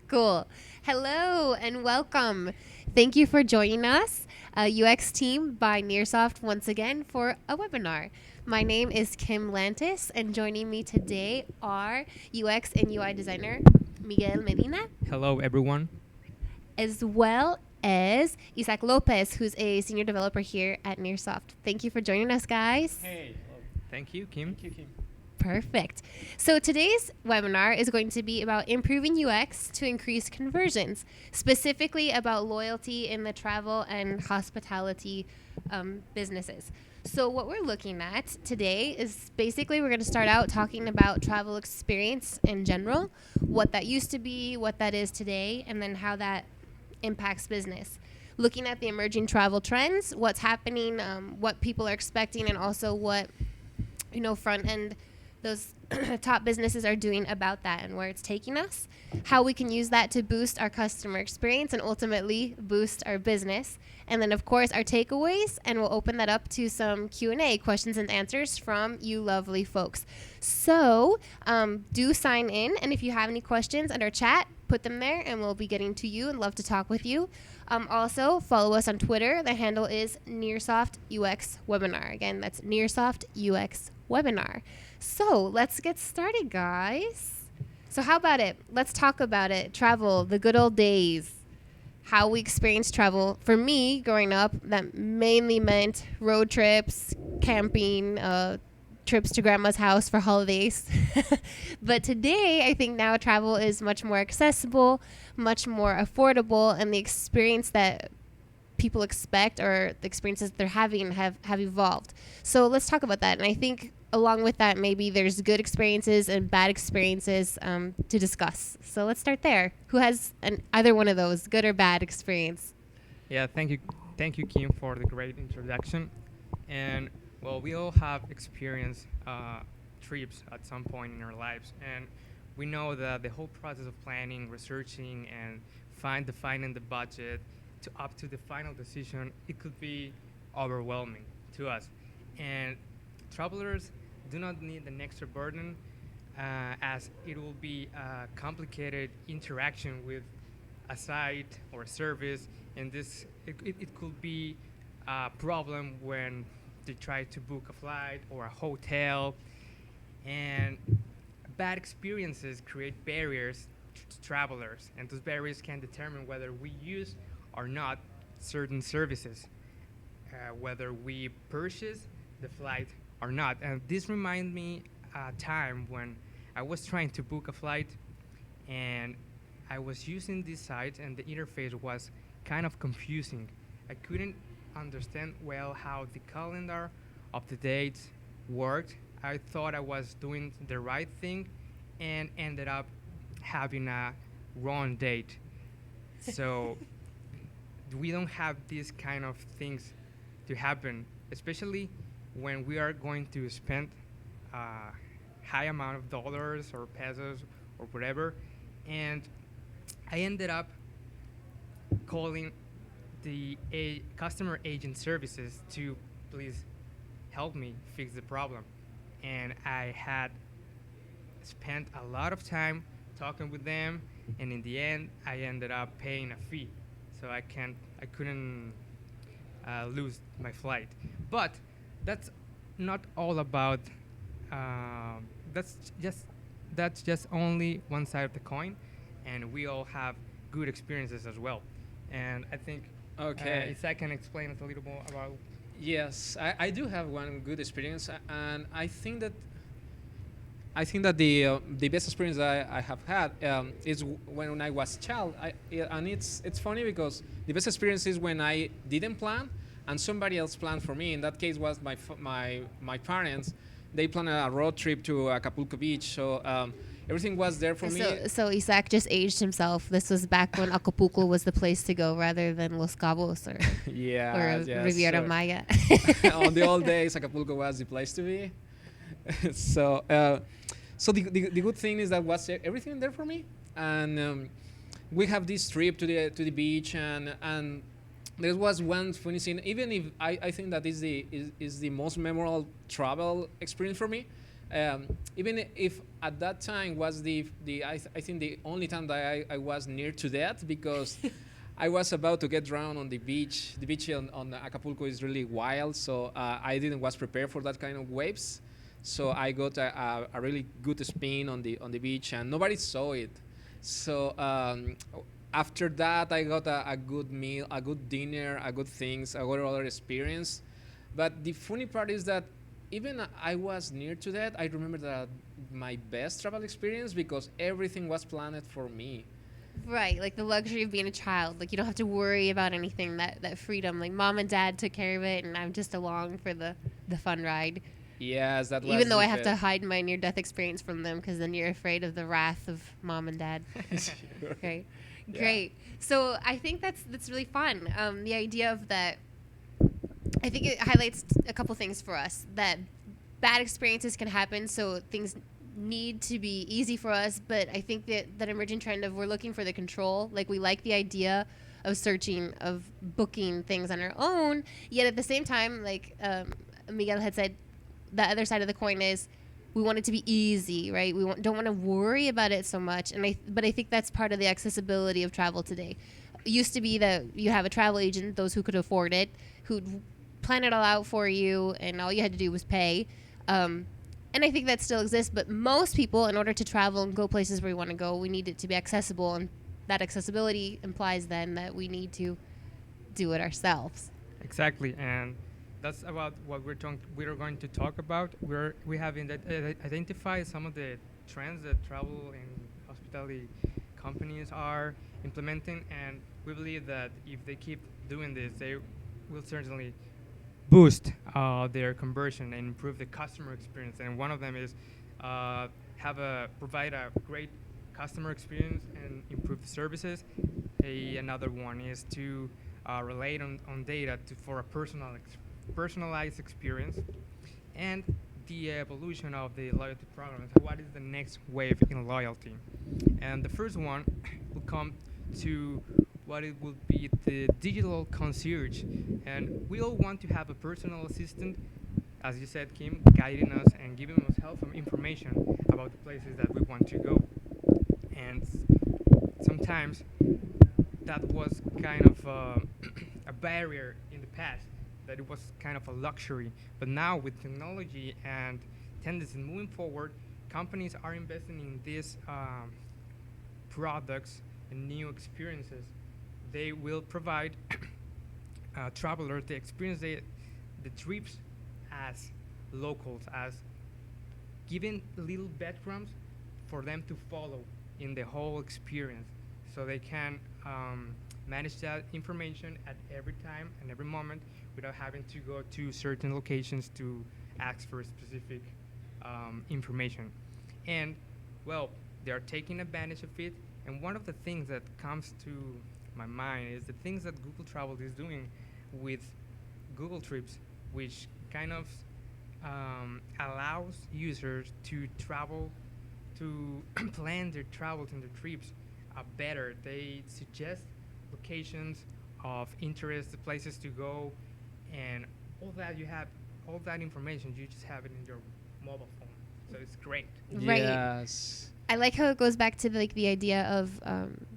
Cool. Hello and welcome. Thank you for joining us, UX team by Nearsoft, once again for a webinar. My name is Kim Lantis, and joining me today are UX and UI designer Miguel Medina, Hello, everyone. as well as Isaac Lopez, who's a senior developer here at Nearsoft. Thank you for joining us, guys. Hey, hello. Thank you, Kim. Thank you, Kim. Perfect. So today's webinar is going to be about improving UX to increase conversions, specifically about loyalty in the travel and hospitality businesses. So what we're looking at today is basically we're going to start out talking about travel experience in general, what that used to be, what that is today, and then how that impacts business. Looking at the emerging travel trends, what's happening, what people are expecting, and also what front end those top businesses are doing about that and where it's taking us, how we can use that to boost our customer experience and ultimately boost our business. And then, of course, our takeaways, and we'll open that up to some Q&A, questions and answers from you lovely folks. So do sign in, and if you have any questions under chat, put them there, and we'll be getting to you and love to talk with you. Also, follow us on Twitter. The handle is Nearsoft UX Webinar. Again, that's Nearsoft UX Webinar. So let's get started, guys. So how about it? Let's talk about it. Travel, the good old days. How we experienced travel. For me, growing up, that mainly meant road trips, camping, trips to grandma's house for holidays. But today, I think now travel is much more accessible, much more affordable, and the experience that people expect or the experiences they're having have evolved. So let's talk about that. And I think along with that, maybe there's good experiences and bad experiences to discuss. So let's start there. Who has either one of those, good or bad experience? Yeah, thank you, Kim, for the great introduction. And well, we all have experienced trips at some point in our lives, and we know that the whole process of planning, researching, and defining the budget to up to the final decision, it could be overwhelming to us. And travelers do not need an extra burden, as it will be a complicated interaction with a site or a service, and it could be a problem when they try to book a flight or a hotel. And bad experiences create barriers to travelers, and those barriers can determine whether we use or not certain services, whether we purchase the flight or not. And this reminds me a time when I was trying to book a flight, and I was using this site, and the interface was kind of confusing. I couldn't understand well how the calendar of the dates worked. I thought I was doing the right thing and ended up having a wrong date. So we don't have these kind of things to happen, especially when we are going to spend a high amount of dollars or pesos or whatever. And I ended up calling the customer agent services to please help me fix the problem. And I had spent a lot of time talking with them, and in the end, I ended up paying a fee, so I couldn't lose my flight. But that's not all about. That's just only one side of the coin, and we all have good experiences as well. And I think Okay. if I can explain it a little more about. Yes, I do have one good experience, and I think that the best experience that I have had is when I was a child. And it's funny because the best experience is when I didn't plan and somebody else planned for me. In that case, was my parents. They planned a road trip to Acapulco Beach, so everything was there for me. So Isaac just aged himself. This was back when Acapulco was the place to go rather than Los Cabos or Yeah, yes. Riviera Maya. On the old days, Acapulco was the place to be. so so the good thing is that was everything there for me, and we have this trip to the beach, and there was one funny scene. Even if I think that is the most memorable travel experience for me, Even if at that time was I think the only time that I was near to death because I was about to get drowned on the beach. The beach on Acapulco is really wild, so I didn't was prepared for that kind of waves. So I got a really good spin on the beach, and nobody saw it. So after that, I got a good meal, a good dinner, a good things, a good other experience. But the funny part is that even I was near to that, I remember that my best travel experience because everything was planned for me. Right, like the luxury of being a child. Like you don't have to worry about anything. That freedom. Like mom and dad took care of it, and I'm just along for the fun ride. Yes, that Even was though the I have to best. hide my near death experience from them, because then you're afraid of the wrath of mom and dad. Sure. Right, Yeah. great. So I think that's really fun. The idea of that. I think it highlights a couple things for us that bad experiences can happen, so things need to be easy for us. But I think that emerging trend of we're looking for the control, like we like the idea of searching, of booking things on our own. Yet at the same time, like Miguel had said, the other side of the coin is we want it to be easy, right? Don't want to worry about it so much. But I think that's part of the accessibility of travel today. It used to be that you have a travel agent, those who could afford it, who'd plan it all out for you, and all you had to do was pay. And I think that still exists, but most people, in order to travel and go places where we want to go, we need it to be accessible, and that accessibility implies then that we need to do it ourselves. Exactly, and that's about what we're going to talk about. We have identified some of the trends that travel and hospitality companies are implementing, and we believe that if they keep doing this, they will certainly boost their conversion and improve the customer experience. And one of them is provide a great customer experience and improve the services. Another one is to relate on data for a personalized experience, and the evolution of the loyalty programs. What is the next wave in loyalty? And the first one will come to what it will be the digital concierge. And we all want to have a personal assistant, as you said, Kim, guiding us and giving us helpful information about the places that we want to go. And sometimes that was kind of a barrier in the past, that it was kind of a luxury. But now with technology and tendencies moving forward, companies are investing in these products and new experiences. They will provide travelers the experience the trips as locals, as giving little breadcrumbs for them to follow in the whole experience, so they can manage that information at every time and every moment without having to go to certain locations to ask for specific information. And well, they are taking advantage of it. And one of the things that comes to my mind is the things that Google Travel is doing with Google Trips, which kind of allows users to travel, to plan their travels and their trips better. They suggest locations of interest, the places to go, and all that you have, all that information, you just have it in your mobile phone. So it's great. Right. Yes. I like how it goes back to like the idea of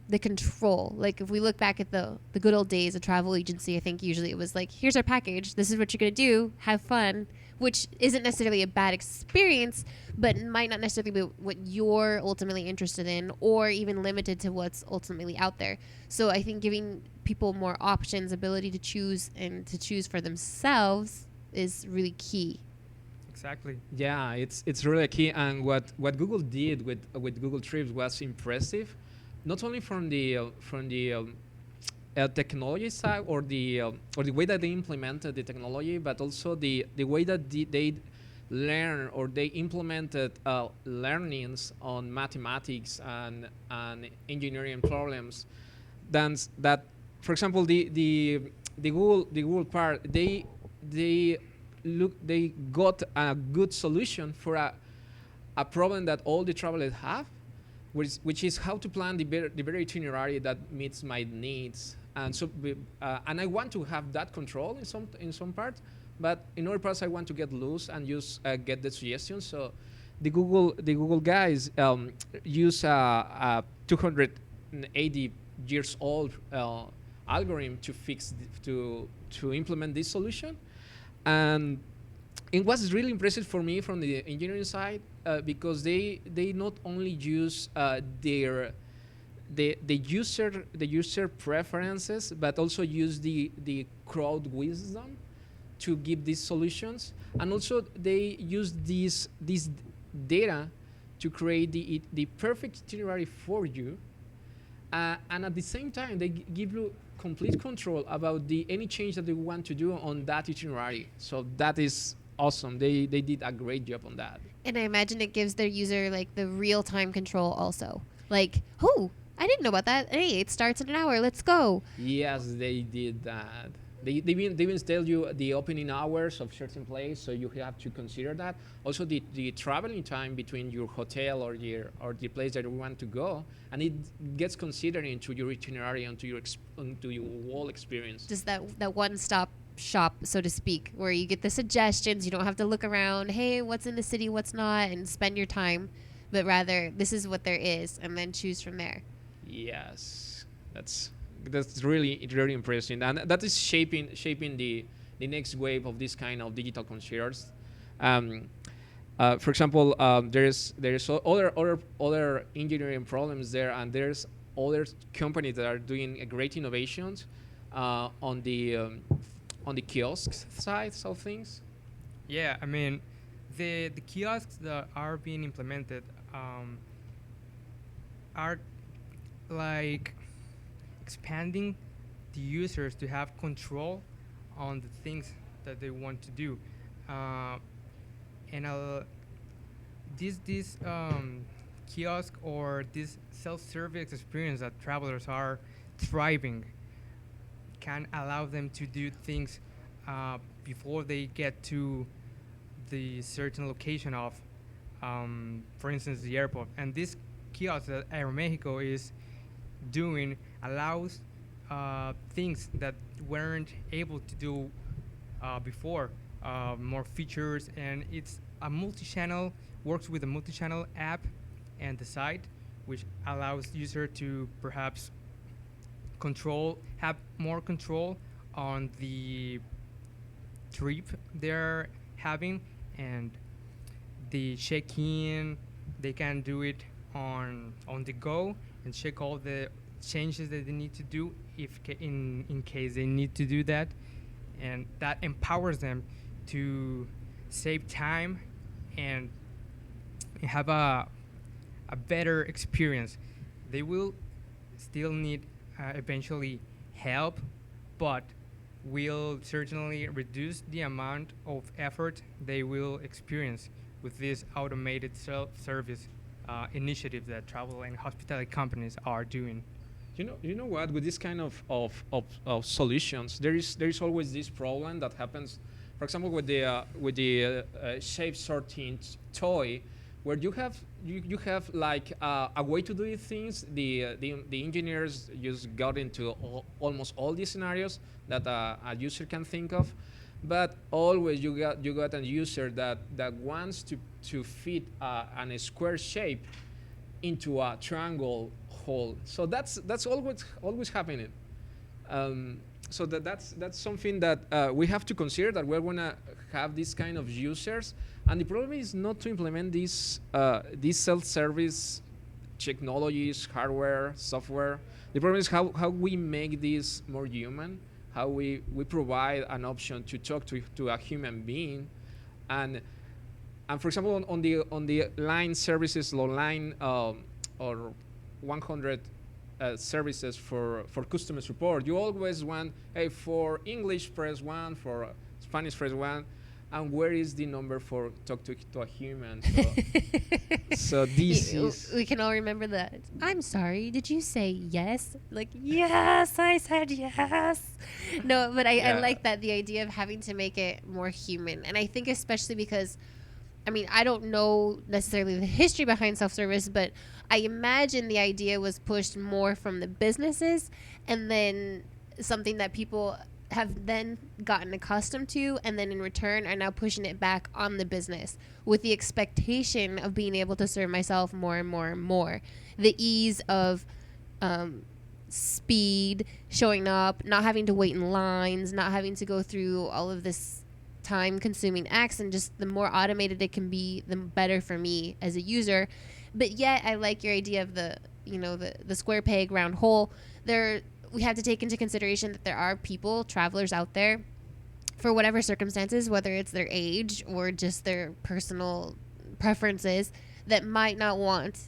the control. Like if we look back at the good old days of travel agency, I think usually it was like, here's our package. This is what you're gonna do. Have fun, which isn't necessarily a bad experience, but might not necessarily be what you're ultimately interested in, or even limited to what's ultimately out there. So I think giving people more options, ability to choose and to choose for themselves is really key. Exactly. Yeah, it's really key. And what Google did with Google Trips was impressive, not only from the technology side or the way that they implemented the technology, but also the way that they learn or they implemented learnings on mathematics and engineering problems. Than that, for example, the Google part, they they got a good solution for a problem that all the travelers have, which is how to plan the better itinerary that meets my needs. And so, and I want to have that control in some parts, but in other parts I want to get loose and just get the suggestions. So the Google guys use a 280 years old algorithm to to implement this solution, and it was really impressive for me from the engineering side because they not only use the user preferences, but also use the crowd wisdom to give these solutions, and also they use this data to create the perfect itinerary for you, and at the same time they give you complete control about the any change that they want to do on that itinerary. So that is awesome. They did a great job on that. And I imagine it gives their user like the real time control also. Like, oh, I didn't know about that. Hey, it starts in an hour. Let's go. Yes, they did that. They even tell you the opening hours of certain place, so you have to consider that. Also, the traveling time between your hotel or the place that you want to go, and it gets considered into your itinerary and into your whole experience. Just that one stop shop, so to speak, where you get the suggestions. You don't have to look around. Hey, what's in the city? What's not? And spend your time, but rather this is what there is, and then choose from there. Yes, that's really impressive, and that is shaping the next wave of this kind of digital concierge. Um, for example, there's other engineering problems there, and there's other companies that are doing great innovations on the kiosk side of things. Yeah, I mean, the kiosks that are being implemented are like expanding the users to have control on the things that they want to do, and this kiosk or this self-service experience that travelers are thriving can allow them to do things before they get to the certain location of, for instance, the airport. And this kiosk that Aeromexico is doing allows things that weren't able to do before, more features, and it's a multi-channel, works with a multi-channel app and the site, which allows user to perhaps have more control on the trip they're having, and the check-in, they can do it on the go and check all the changes that they need to do in case they need to do that, and that empowers them to save time and have a better experience. They will still need eventually help, but will certainly reduce the amount of effort they will experience with this automated self-service initiative that travel and hospitality companies are doing. You know what? With this kind of solutions, there is always this problem that happens. For example, with the shape sorting toy, where you have like a way to do things. The engineers just got into almost all these scenarios that a user can think of, but always you got a user that wants to fit a square shape into a triangle hole. So that's always happening. So that's something that we have to consider, that we're gonna have this kind of users, and the problem is not to implement these self-service technologies, hardware, software. The problem is how we make this more human, how we provide an option to talk to a human being, and for example on the line services, line or 100 services for customer support, you always want, hey, for English press 1, for Spanish press 1, and where is the number for talk to a human? So this is... We can all remember that. I'm sorry, did you say yes? Like, yes, I said yes. No, but I like that, the idea of having to make it more human. And I think especially because, I mean, I don't know necessarily the history behind self-service, but I imagine the idea was pushed more from the businesses, and then something that people have then gotten accustomed to, and then in return are now pushing it back on the business with the expectation of being able to serve myself more and more and more. The ease of speed, showing up, not having to wait in lines, not having to go through all of this time consuming acts, and just the more automated it can be, the better for me as a user. But yet I like your idea of the square peg round hole. There, we have to take into consideration that there are people, travelers out there, for whatever circumstances, whether it's their age or just their personal preferences, that might not want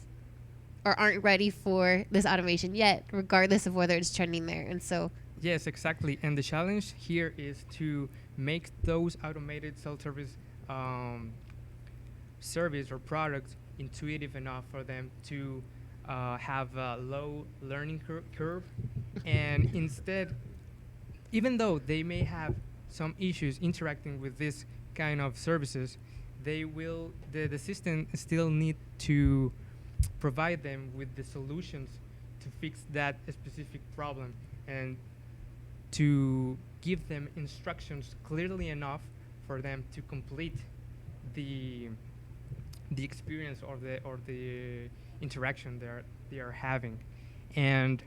or aren't ready for this automation yet, regardless of whether it's trending there. And so, Yes, exactly. And the challenge here is to make those automated self-service service or products intuitive enough for them to have a low learning curve. And instead, even though they may have some issues interacting with this kind of services, the system still need to provide them with the solutions to fix that specific problem, and to give them instructions clearly enough for them to complete the experience or the interaction they are having. And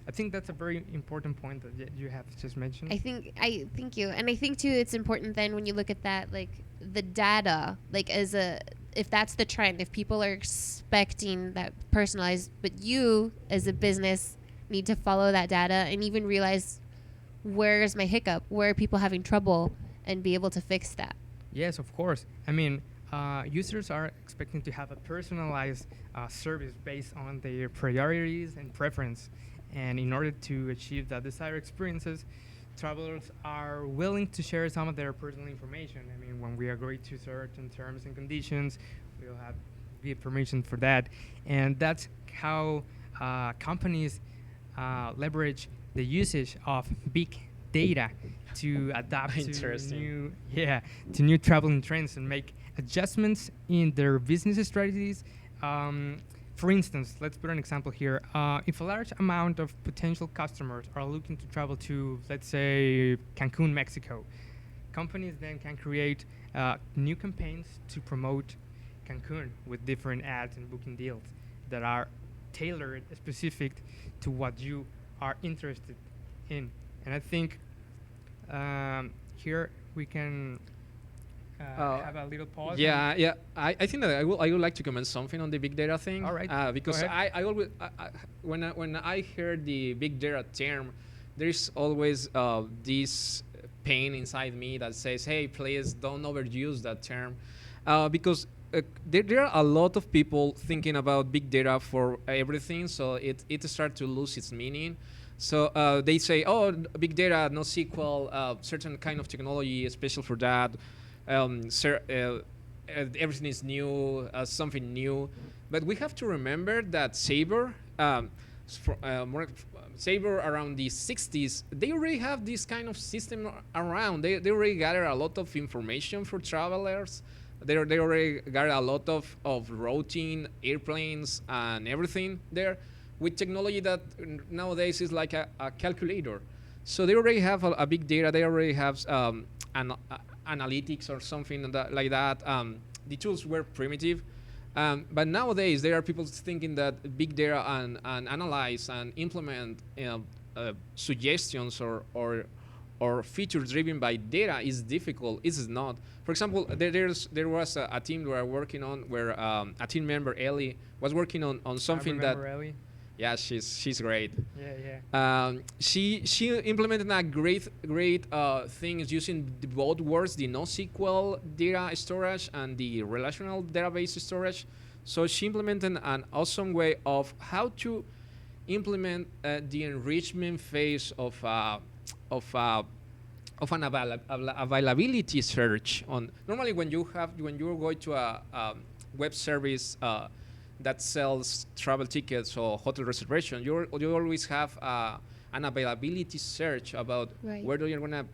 I think that's a very important point that you have just mentioned. I thank you, and I think too it's important then when you look at that, like the data, like as a, if that's the trend, if people are expecting that personalized, but you as a business need to follow that data and even realize where is my hiccup, where are people having trouble, and be able to fix that. Yes, of course. I mean, users are expecting to have a personalized service based on their priorities and preference. And in order to achieve that desired experiences, travelers are willing to share some of their personal information. I mean, when we agree to certain terms and conditions, we'll have give permission for that. And that's how companies leverage the usage of big data to adapt to Interesting. new traveling trends and make adjustments in their business strategies. For instance, let's put an example here. If a large amount of potential customers are looking to travel to, let's say, Cancun, Mexico, companies then can create new campaigns to promote Cancun with different ads and booking deals that are tailored, specific to what you are interested in. And I think here we can have a little pause. Yeah, yeah. I think that I would like to comment something on the big data thing. All right. Because Go ahead. I always when I hear the big data term, there's always this pain inside me that says, "Hey, please don't overuse that term," because there are a lot of people thinking about big data for everything, so it starts to lose its meaning. So they say, "Oh, big data, no SQL, certain kind of technology, special for that." Everything is new, something new, but we have to remember that Sabre around the 60s, they already have this kind of system around. They already gather a lot of information for travelers. They already gather a lot of routing, airplanes, and everything there, with technology that nowadays is like a calculator. So they already have a big data. They already have analytics or something like that. The tools were primitive, but nowadays there are people thinking that big data and analyze and implement suggestions or features driven by data is difficult. It is not. For example, there was a team we were working on where a team member, Ellie, was working on something that. Ellie. Yeah, she's great. Yeah. She implemented a great things using both words, the NoSQL data storage and the relational database storage. So she implemented an awesome way of how to implement the enrichment phase of an availability search. On normally when you go to a web service that sells travel tickets or hotel reservation, you always have an availability search about where do you want to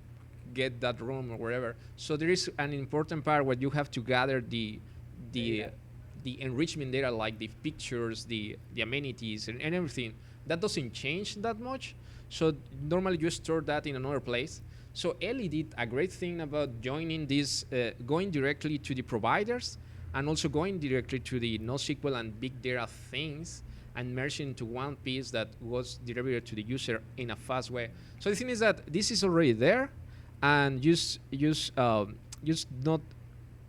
get that room or wherever. So there is an important part where you have to gather the enrichment data, like the pictures, the amenities, and everything. That doesn't change that much. So normally you store that in another place. So Ellie did a great thing about joining this, going directly to the providers, and also going directly to the NoSQL and big data things, and merging into one piece that was delivered to the user in a fast way. So the thing is that this is already there, and just not.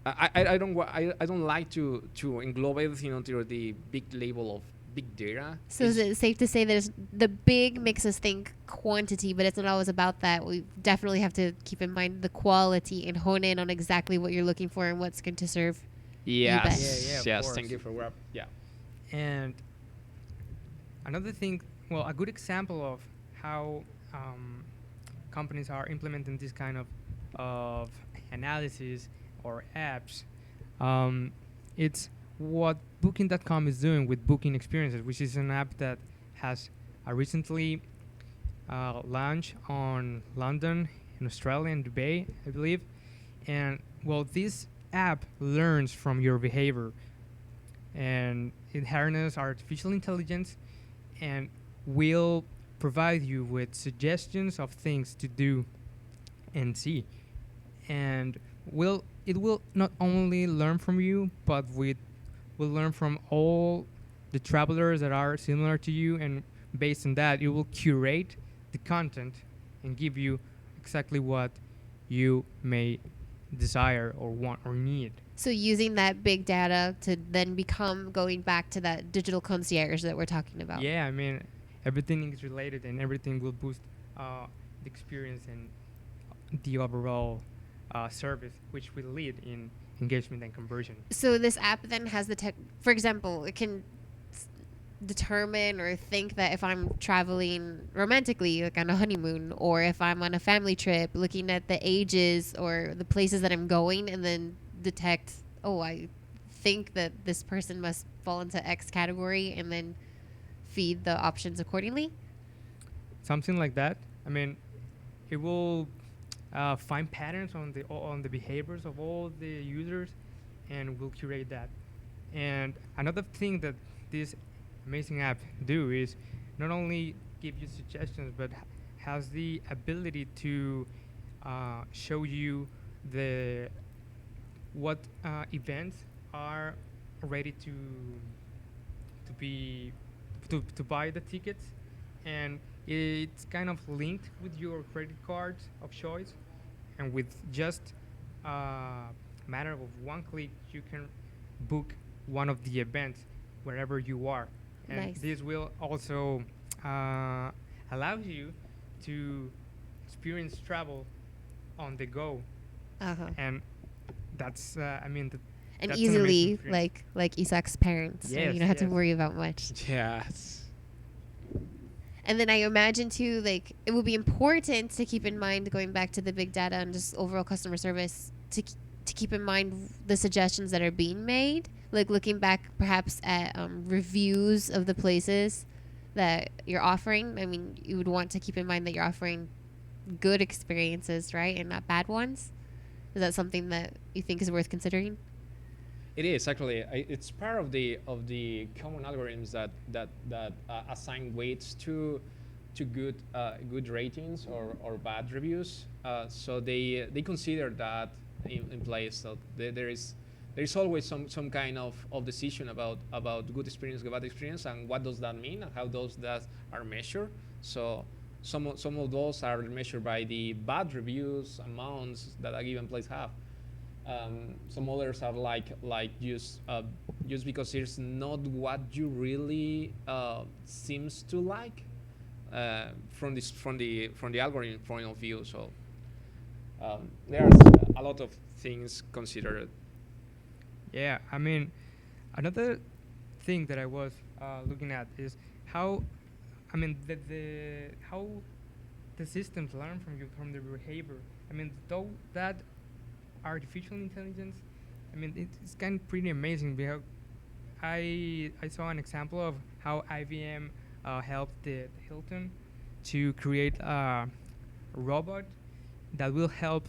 I don't like to englobe everything under the big label of big data. So is it safe to say that the big makes us think quantity, but it's not always about that? We definitely have to keep in mind the quality and hone in on exactly what you're looking for and what's going to serve you best. Yeah, of Yes. course. Thank you for wrap. Yeah. And another thing, well, a good example of how companies are implementing this kind of analysis or apps, it's what Booking.com is doing with Booking Experiences, which is an app that has recently launched on London, in Australia, and Dubai, I believe. And well, this app learns from your behavior, and it harnesses artificial intelligence and will provide you with suggestions of things to do and see. And it will not only learn from you, but will learn from all the travelers that are similar to you, and based on that, it will curate the content and give you exactly what you may desire or want or need. So using that big data to then become going back to that digital concierge that we're talking about. Yeah, I mean, everything is related, and everything will boost the experience and the overall service, which will lead in engagement and conversion. So this app then has the tech. For example, it can determine or think that if I'm traveling romantically, like on a honeymoon, or if I'm on a family trip, looking at the ages or the places that I'm going, and then detect, oh, I think that this person must fall into X category, and then feed the options accordingly. Something like that. I mean, it will find patterns on the behaviors of all the users, and will curate that. And another thing that this amazing app do is not only give you suggestions, but has the ability to show you the what events are ready be to buy the tickets, and it's kind of linked with your credit cards of choice, and with just a matter of one click, you can book one of the events wherever you are. And Nice. this will also allow you to experience travel on the go, Uh-huh. and that's I mean And that's an amazing easily, experience. like Isaac's parents, so Yes, you don't have to yes. worry about much. Yes. And then I imagine too, like it would be important to keep in mind, going back to the big data and just overall customer service, to keep in mind the suggestions that are being made, like looking back perhaps at reviews of the places that you're offering. I mean, you would want to keep in mind that you're offering good experiences, right, and not bad ones. Is that something that you think is worth considering? It is actually. It's part of the common algorithms that assign weights to good ratings or bad reviews. So they consider that in place. So there is always some kind of decision about good experience, bad experience, and what does that mean, and how those that are measured. So some of those are measured by the bad reviews amounts that a given place have. Some others are like just because it's not what you really seems to like from the algorithm point of view. So there's a lot of things considered. Yeah, I mean, another thing that I was looking at is how, I mean, the how the systems learn from the behavior. I mean, though that artificial intelligence, I mean, it's kind of pretty amazing, because I saw an example of how IBM helped the Hilton to create a robot that will help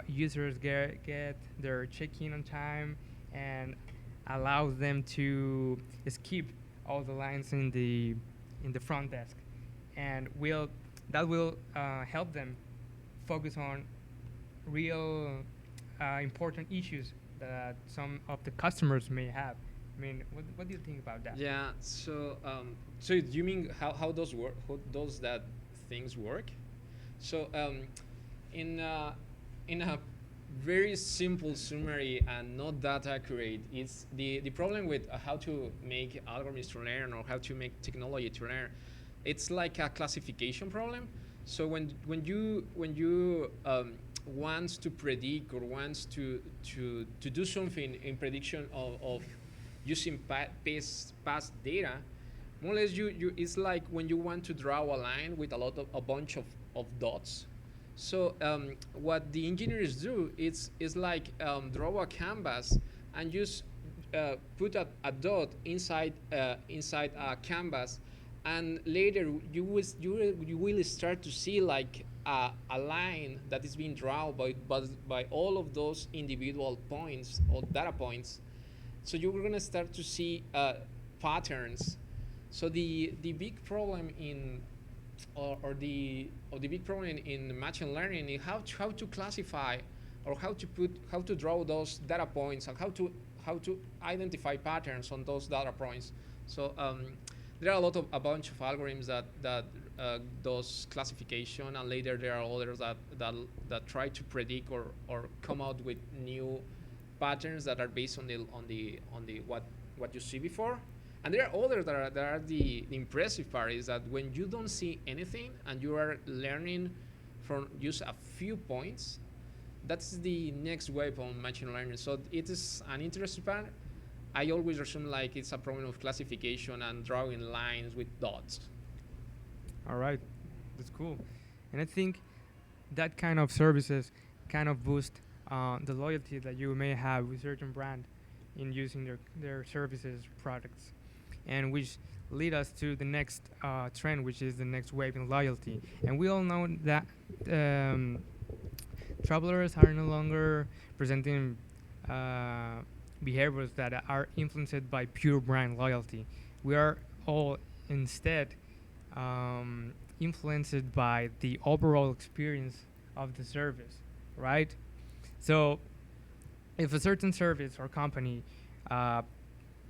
users get their check-in on time, and allows them to skip all the lines in the front desk, and will help them focus on real important issues that some of the customers may have. I mean, what do you think about that? Yeah. So you mean how does work? How does that things work? So in in a very simple summary and not that accurate, it's the problem with how to make algorithms to learn or how to make technology to learn. It's like a classification problem. So when you wants to predict or wants to do something in prediction of using past data, more or less it's like when you want to draw a line with a bunch of dots. So what the engineers do is like draw a canvas and just put a dot inside a canvas, and later you will start to see like a line that is being drawn by all of those individual points or data points. So you're gonna start to see patterns. So the big problem in or the big problem in machine learning is how to classify or how to draw those data points and how to identify patterns on those data points. So there are a bunch of algorithms that does classification, and later there are others that try to predict or come out with new patterns that are based on the what you see before. And there are others that are the impressive part is that when you don't see anything and you are learning from just a few points, that's the next wave on machine learning. So it is an interesting part. I always assume like it's a problem of classification and drawing lines with dots. All right, that's cool. And I think that kind of services kind of boost the loyalty that you may have with certain brand in using their services products, and which lead us to the next trend, which is the next wave in loyalty. And we all know that travelers are no longer presenting behaviors that are influenced by pure brand loyalty. We are all instead influenced by the overall experience of the service, right? So if a certain service or company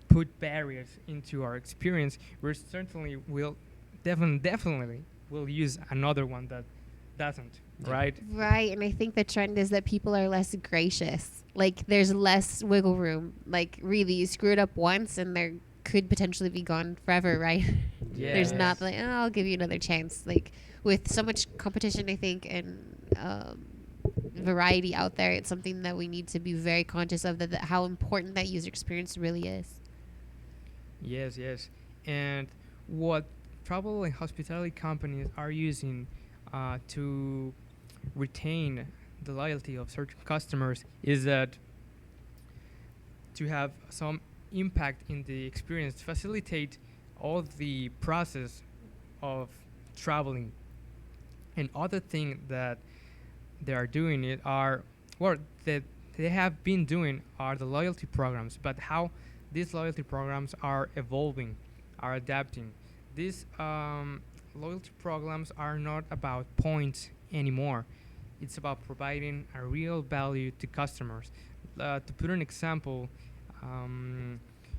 put barriers into our experience, we certainly will definitely will use another one that doesn't, right? Right, and I think the trend is that people are less gracious. Like there's less wiggle room. Like really, you screw it up once, and there could potentially be gone forever, right? Yeah. There's not like, oh, I'll give you another chance. Like with so much competition, I think, and variety out there, it's something that we need to be very conscious of. That how important that user experience really is. Yes. And what travel and hospitality companies are using to retain the loyalty of certain customers is that to have some impact in the experience, facilitate all the process of traveling. And other thing that they are doing it are, well, that they have been doing are the loyalty programs, but how these loyalty programs are evolving, are adapting. These loyalty programs are not about points anymore. It's about providing a real value to customers. To put an example,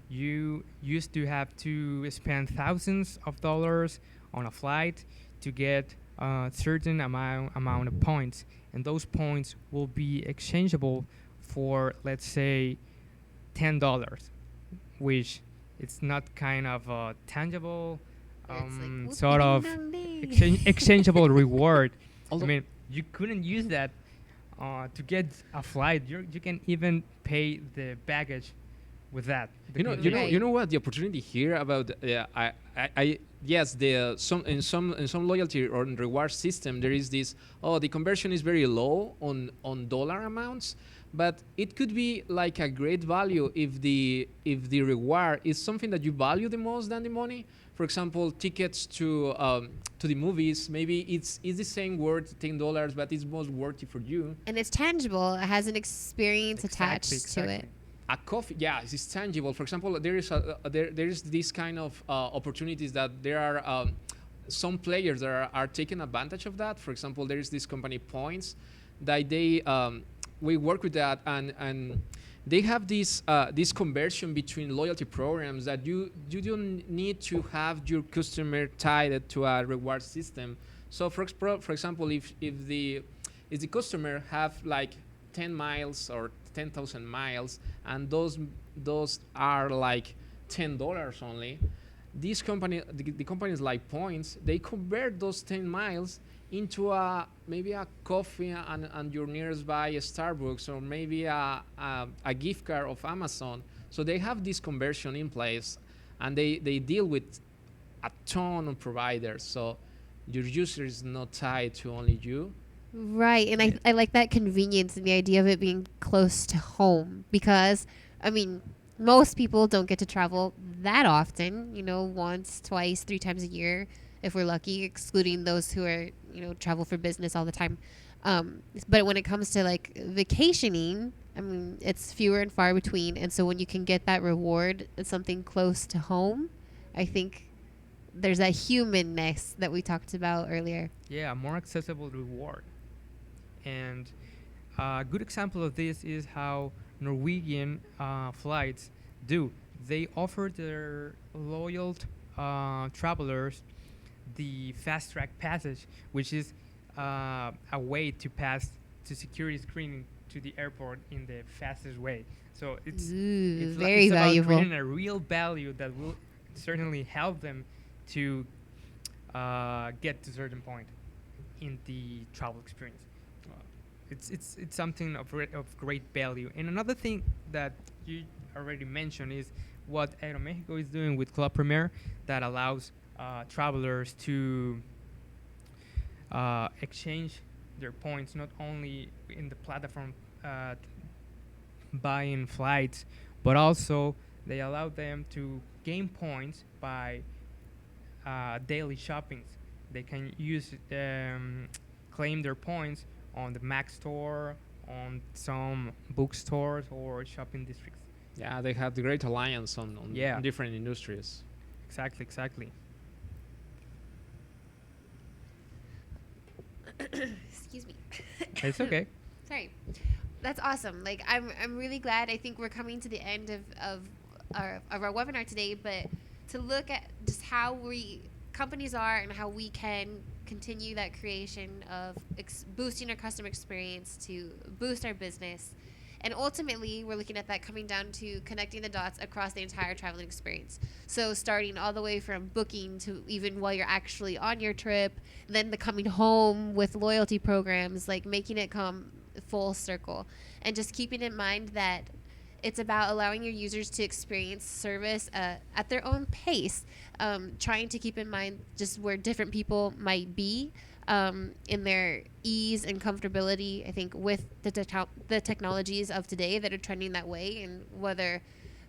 you used to have to spend thousands of dollars on a flight to get a certain amount of points, and those points will be exchangeable for, let's say, $10, which it's not kind of a tangible It's like, sort of whoopie-ding-dong-ding. exchangeable reward. I Although- mean, you couldn't use that to get a flight. You can even pay the baggage with that. Right. You know what the opportunity here about I yes the some loyalty or reward system there is this, the conversion is very low on dollar amounts, but it could be like a great value if the reward is something that you value the most than the money. For example, tickets to the movies, maybe it's the same worth $10, but it's most worthy for you. And it's tangible. It has an experience attached Exactly. to it. A coffee, yeah, it's tangible. For example, there is this kind of opportunities that there are some players that are taking advantage of that. For example, there is this company Points that they we work with that, and they have this conversion between loyalty programs that you don't need to have your customer tied to a reward system. So for example, if the customer have like 10 miles or 10,000 miles, and those are like $10 only, these the companies like Points, they convert those 10 miles into maybe a coffee and your nearby Starbucks, or maybe a gift card of Amazon. So they have this conversion in place, and they deal with a ton of providers. So your user is not tied to only you. Right. And I like that convenience and the idea of it being close to home because, I mean, most people don't get to travel that often, once, twice, 3 times a year, if we're lucky, excluding those who are, travel for business all the time. But when it comes to like vacationing, I mean, it's fewer and far between. And so when you can get that reward, it's something close to home, I think there's that humanness that we talked about earlier. Yeah, more accessible reward. And a good example of this is how Norwegian flights do. They offer their loyal travelers the fast track passage, which is a way to pass to security screening to the airport in the fastest way. So it's very it's about valuable. creating a real value that will certainly help them to get to a certain point in the travel experience. It's something of great value. And another thing that you already mentioned is what Aeromexico is doing with Club Premier, that allows travelers to exchange their points not only in the platform buying flights, but also they allow them to gain points by daily shoppings. They can claim their points on the Mac store, on some bookstores or shopping districts. Yeah, they have the great alliance on different industries. Exactly. Excuse me. It's okay. Sorry. That's awesome. Like I'm really glad. I think we're coming to the end of our webinar today, but to look at just how companies are and how we can continue that creation of boosting our customer experience to boost our business. And ultimately, we're looking at that coming down to connecting the dots across the entire traveling experience. So starting all the way from booking to even while you're actually on your trip, then the coming home with loyalty programs, like making it come full circle. And just keeping in mind that it's about allowing your users to experience service at their own pace, trying to keep in mind just where different people might be in their ease and comfortability, I think, with the technologies of today that are trending that way. And whether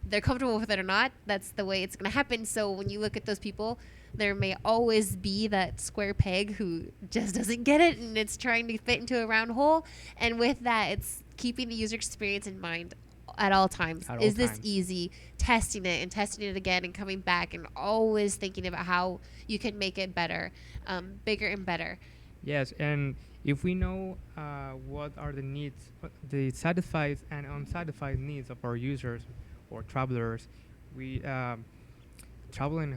they're comfortable with it or not, that's the way it's going to happen. So when you look at those people, there may always be that square peg who just doesn't get it and it's trying to fit into a round hole. And with that, it's keeping the user experience in mind at all times. Is this easy? Testing it and testing it again and coming back and always thinking about how you can make it better, bigger and better. Yes, and if we know what are the needs, the satisfied and unsatisfied needs of our users or travelers, we travel and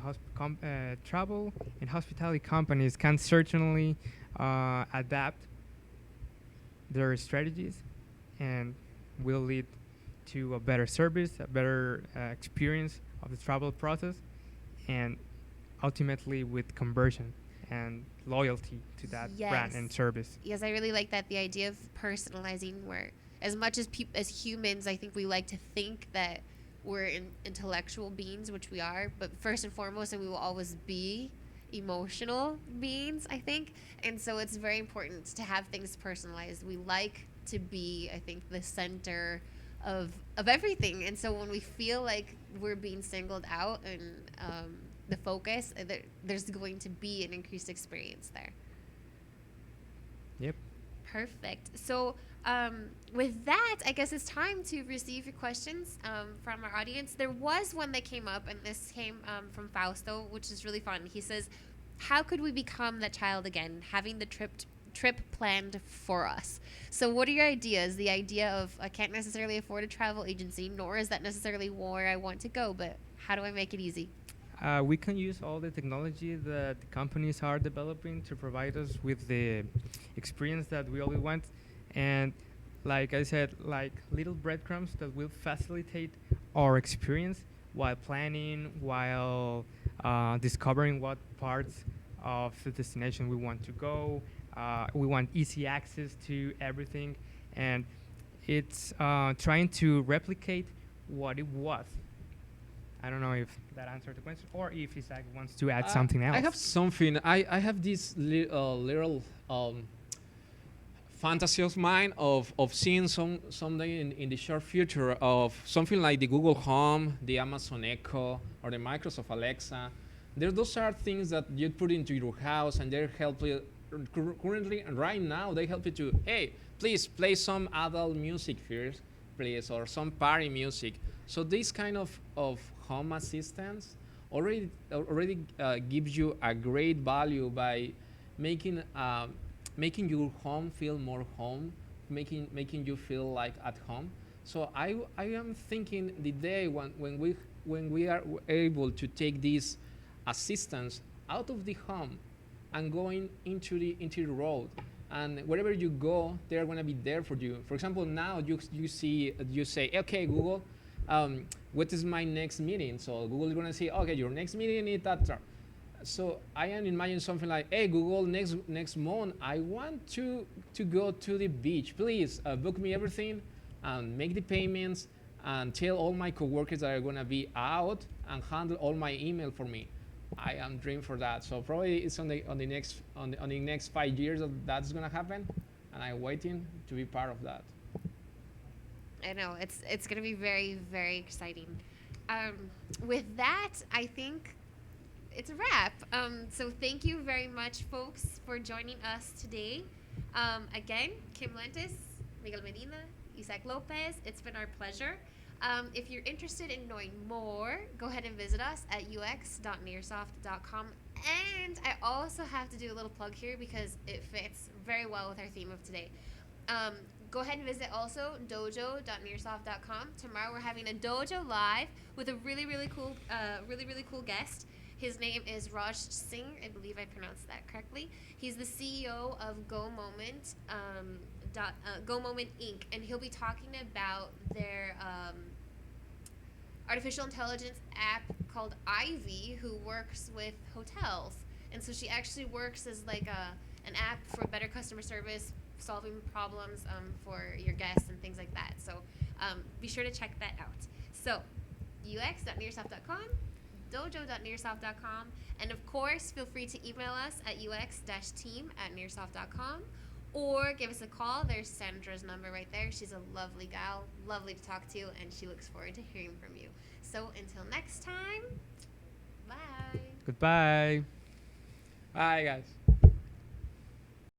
hospitality companies can certainly adapt their strategies and will lead to a better service, a better experience of the travel process, and ultimately with conversion and loyalty to that brand and service. Yes, I really like that, the idea of personalizing, where as much as as humans, I think we like to think that we're intellectual beings, which we are, but first and foremost, and we will always be emotional beings, I think. And so it's very important to have things personalized. We like to be, I think, the center of everything. And so when we feel like we're being singled out and the focus, there's going to be an increased experience there. Yep. Perfect. So with that, I guess it's time to receive your questions from our audience. There was one that came up, and this came from Fausto, which is really fun. He says, how could we become that child again, having the trip planned for us? So what are your ideas? The idea of I can't necessarily afford a travel agency, nor is that necessarily where I want to go, but how do I make it easy? We can use all the technology that the companies are developing to provide us with the experience that we always want. And like I said, like little breadcrumbs that will facilitate our experience while planning, while discovering what parts of the destination we want to go. We want easy access to everything. And it's trying to replicate what it was. I don't know if that answered the question or if Isaac wants to add something else. I have something. I have this little fantasy of mine of seeing someday in the short future of something like the Google Home, the Amazon Echo, or the Microsoft Alexa. Those are things that you put into your house, and they're helping currently and right now. They help you to, hey, please play some adult music first, please, or some party music. So this kind of home assistance already gives you a great value by making making your home feel more home, making you feel like at home. So I am thinking the day when we are able to take this assistance out of the home and going into the road, and wherever you go, they're going to be there for you. For example, now you say, okay, Google, what is my next meeting? So Google is going to say, okay, your next meeting is that. So I am imagining something like, hey, Google, next month I want to go to the beach. Please book me everything and make the payments and tell all my coworkers that are going to be out and handle all my email for me. I am dreaming for that. So probably it's on the next 5 years that that's going to happen, and I'm waiting to be part of that. I know it's going to be very, very exciting. Um, with that, I think it's a wrap. So thank you very much, folks, for joining us today. Again, Kim Lentes, Miguel Medina, Isaac Lopez. It's been our pleasure. If you're interested in knowing more, go ahead and visit us at ux.nearsoft.com. And I also have to do a little plug here because it fits very well with our theme of today. Go ahead and visit also dojo.nearsoft.com. Tomorrow we're having a dojo live with a really, really cool guest. His name is Raj Singh. I believe I pronounced that correctly. He's the CEO of Go Moment, Go Moment Inc., and he'll be talking about their artificial intelligence app called Ivy, who works with hotels. And so she actually works as like an app for better customer service, solving problems for your guests and things like that. So be sure to check that out. So ux.nearsoft.com, dojo.nearsoft.com, and of course, feel free to email us at ux-team@nearsoft.com or give us a call. There's Sandra's number right there. She's a lovely gal, lovely to talk to, and she looks forward to hearing from you. So until next time, bye. Goodbye. Bye, guys.